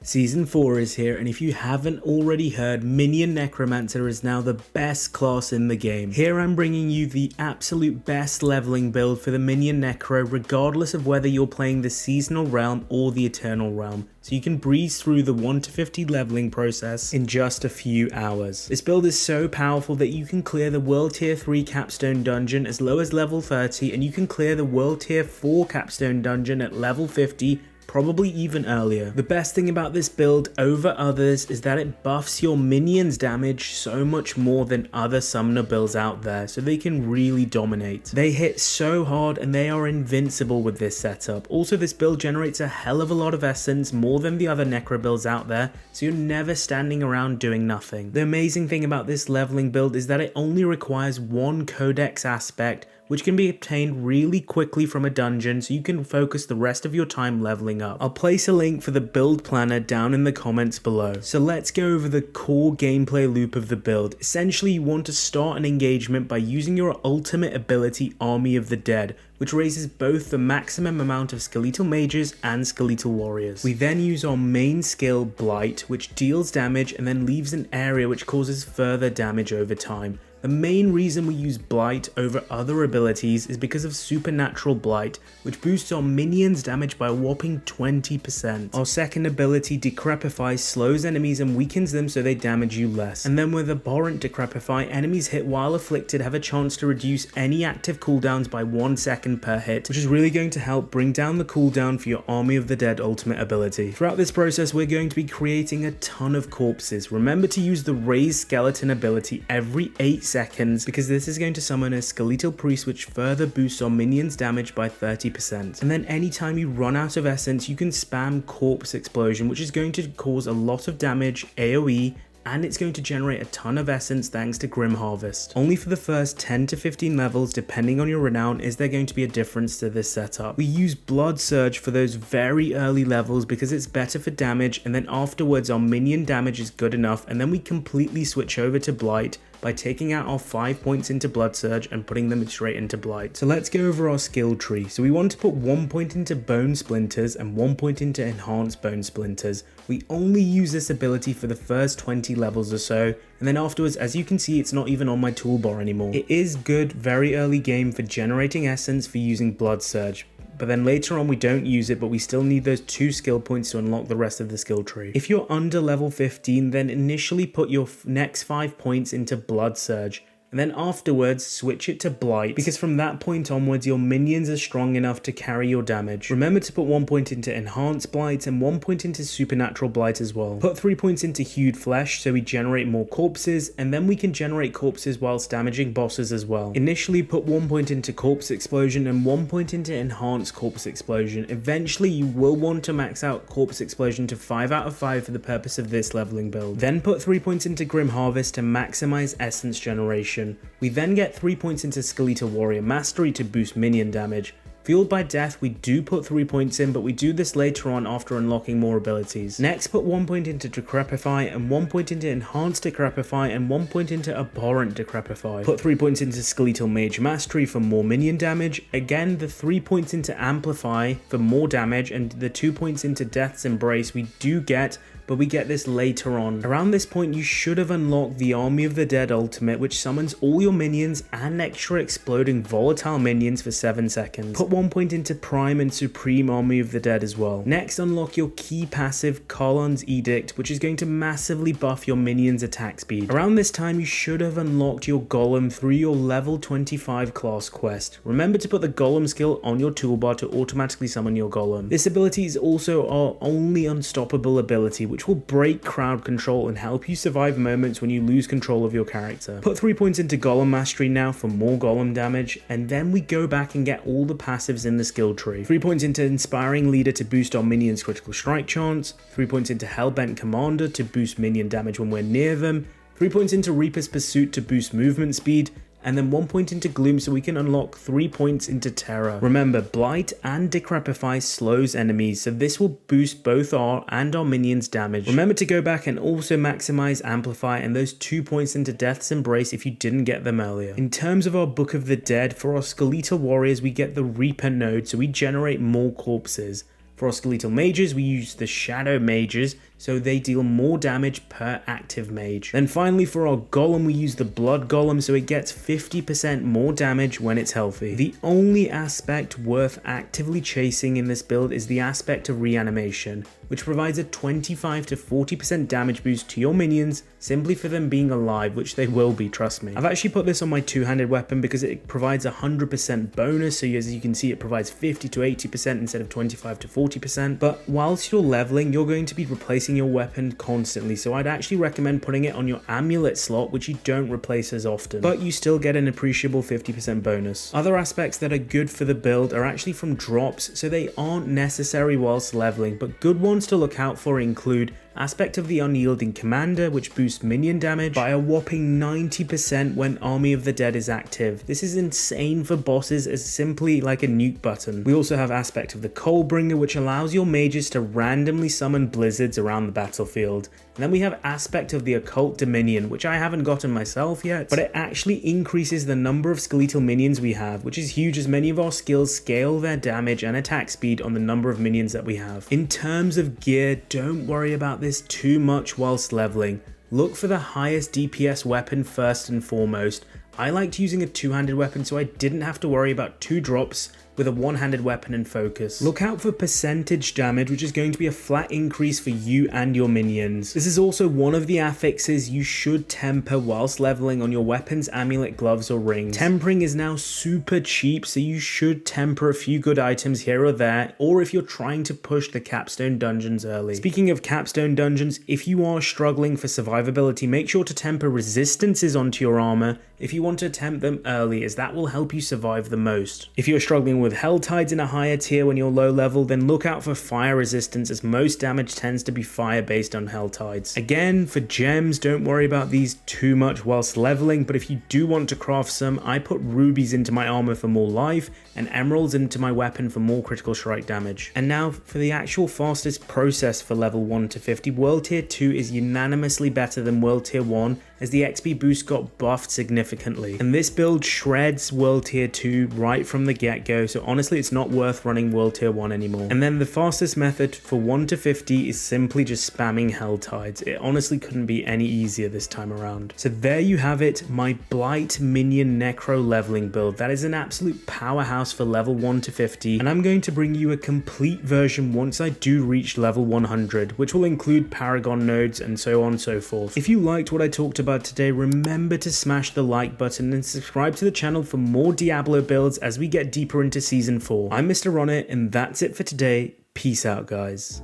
Season 4 is here, and if you haven't already heard, Minion Necromancer is now the best class in the game. Here I'm bringing you the absolute best leveling build for the Minion Necro, regardless of whether you're playing the Seasonal Realm or the Eternal Realm. So you can breeze through the 1 to 50 leveling process in just a few hours. This build is so powerful that you can clear the World Tier 3 Capstone Dungeon as low as level 30, and you can clear the World Tier 4 Capstone Dungeon at level 50, probably even earlier. The best thing about this build over others is that it buffs your minions damage so much more than other summoner builds out there, so they can really dominate. They hit so hard and they are invincible with this setup. Also, this build generates a hell of a lot of essence, more than the other necro builds out there, so you're never standing around doing nothing. The amazing thing about this leveling build is that it only requires one codex aspect, which can be obtained really quickly from a dungeon, so you can focus the rest of your time leveling up. I'll place a link for the build planner down in the comments below. So let's go over the core gameplay loop of the build. Essentially, you want to start an engagement by using your ultimate ability, Army of the Dead, which raises both the maximum amount of skeletal mages and skeletal warriors. We then use our main skill, Blight, which deals damage and then leaves an area which causes further damage over time. The main reason we use Blight over other abilities is because of Supernatural Blight, which boosts our minions' damage by a whopping 20%. Our second ability, Decrepify, slows enemies and weakens them so they damage you less. And then with Abhorrent Decrepify, enemies hit while afflicted have a chance to reduce any active cooldowns by 1 second per hit, which is really going to help bring down the cooldown for your Army of the Dead ultimate ability. Throughout this process, we're going to be creating a ton of corpses. Remember to use the Raise Skeleton ability every 8 seconds, because this is going to summon a Skeletal Priest, which further boosts our minions damage by 30%. And then anytime you run out of essence, you can spam Corpse Explosion, which is going to cause a lot of damage, AoE, and it's going to generate a ton of essence thanks to Grim Harvest. Only for the first 10 to 15 levels, depending on your renown, is there going to be a difference to this setup. We use Blood Surge for those very early levels because it's better for damage, and then afterwards our minion damage is good enough, and then we completely switch over to Blight by taking out our 5 points into Blood Surge and putting them straight into Blight. So let's go over our skill tree. So we want to put 1 point into Bone Splinters and 1 point into Enhanced Bone Splinters. We only use this ability for the first 20 levels or so, and then afterwards, as you can see, it's not even on my toolbar anymore. It is good very early game for generating essence for using Blood Surge, but then later on we don't use it, but we still need those 2 skill points to unlock the rest of the skill tree. If you're under level 15, then initially put your next 5 points into Blood Surge, and then afterwards switch it to Blight, because from that point onwards your minions are strong enough to carry your damage. Remember to put 1 point into Enhanced Blight and 1 point into Supernatural Blight as well. Put 3 points into Hewed Flesh so we generate more corpses, and then we can generate corpses whilst damaging bosses as well. Initially put 1 point into Corpse Explosion and 1 point into Enhanced Corpse Explosion. Eventually you will want to max out Corpse Explosion to 5 out of 5 for the purpose of this leveling build. Then put 3 points into Grim Harvest to maximize essence generation. We then get 3 points into Skeletal Warrior Mastery to boost minion damage. Fueled by Death, we do put 3 points in, but we do this later on after unlocking more abilities. Next, put 1 point into Decrepify and 1 point into Enhanced Decrepify and 1 point into Abhorrent Decrepify. Put 3 points into Skeletal Mage Mastery for more minion damage. Again, the 3 points into Amplify for more damage, and the 2 points into Death's Embrace we do get, but we get this later on. Around this point, you should have unlocked the Army of the Dead ultimate, which summons all your minions and extra exploding volatile minions for 7 seconds. Put 1 point into Prime and Supreme Army of the Dead as well. Next, unlock your key passive, Karlan's Edict, which is going to massively buff your minions' attack speed. Around this time, you should have unlocked your Golem through your level 25 class quest. Remember to put the Golem skill on your toolbar to automatically summon your Golem. This ability is also our only unstoppable ability, which will break crowd control and help you survive moments when you lose control of your character. Put 3 points into Golem Mastery now for more Golem damage, and then we go back and get all the passives in the skill tree. 3 points into Inspiring Leader to boost our minions' critical strike chance, 3 points into Hellbent Commander to boost minion damage when we're near them, 3 points into Reaper's Pursuit to boost movement speed, and then 1 point into Gloom so we can unlock 3 points into Terror. Remember, Blight and Decrepify slows enemies, so this will boost both our and our minions' damage. Remember to go back and also maximize Amplify and those 2 points into Death's Embrace if you didn't get them earlier. In terms of our Book of the Dead, for our Skeletal Warriors we get the Reaper node, so we generate more corpses. For our Skeletal Mages, we use the Shadow Mages, so they deal more damage per active mage. Then finally for our golem, we use the blood golem, so it gets 50% more damage when it's healthy. The only aspect worth actively chasing in this build is the aspect of reanimation, which provides a 25 to 40% damage boost to your minions simply for them being alive, which they will be, trust me. I've actually put this on my two-handed weapon because it provides a 100% bonus, so as you can see it provides 50 to 80% instead of 25 to 40%, but whilst you're leveling, you're going to be replacing your weapon constantly, so I'd actually recommend putting it on your amulet slot, which you don't replace as often, but you still get an appreciable 50% bonus. Other aspects that are good for the build are actually from drops, so they aren't necessary whilst leveling, but good ones to look out for include aspect of the Unyielding Commander, which boosts minion damage by a whopping 90% when Army of the Dead is active. This is insane for bosses as simply like a nuke button. We also have aspect of the Coldbringer, which allows your mages to randomly summon blizzards around the battlefield. And then we have aspect of the Occult Dominion, which I haven't gotten myself yet, but it actually increases the number of skeletal minions we have, which is huge as many of our skills scale their damage and attack speed on the number of minions that we have. In terms of gear, don't worry about this too much whilst leveling. Look for the highest DPS weapon first and foremost. I liked using a two-handed weapon so I didn't have to worry about two drops with a one-handed weapon and focus. Look out for percentage damage, which is going to be a flat increase for you and your minions. This is also one of the affixes you should temper whilst leveling on your weapons, amulet, gloves, or rings. Tempering is now super cheap, so you should temper a few good items here or there, or if you're trying to push the capstone dungeons early. Speaking of capstone dungeons, if you are struggling for survivability, make sure to temper resistances onto your armor if you want to attempt them early, as that will help you survive the most. If you're struggling with hell tides in a higher tier when you're low level, then look out for fire resistance, as most damage tends to be fire based on hell tides. Again, for gems, don't worry about these too much whilst leveling, but if you do want to craft some, I put rubies into my armor for more life and emeralds into my weapon for more critical strike damage. And now for the actual fastest process for level 1 to 50, World Tier 2 is unanimously better than World Tier 1, as the XP boost got buffed significantly. And this build shreds World Tier 2 right from the get-go, so honestly it's not worth running World Tier 1 anymore. And then the fastest method for 1 to 50 is simply just spamming Hell Tides. It honestly couldn't be any easier this time around. So there you have it, my Blight Minion Necro leveling build. That is an absolute powerhouse for level 1 to 50, and I'm going to bring you a complete version once I do reach level 100, which will include Paragon nodes and so on and so forth. If you liked what I talked about today, remember to smash the like button and subscribe to the channel for more Diablo builds as we get deeper into Season 4. I'm Mr. Ronit, and that's it for today. Peace out, guys.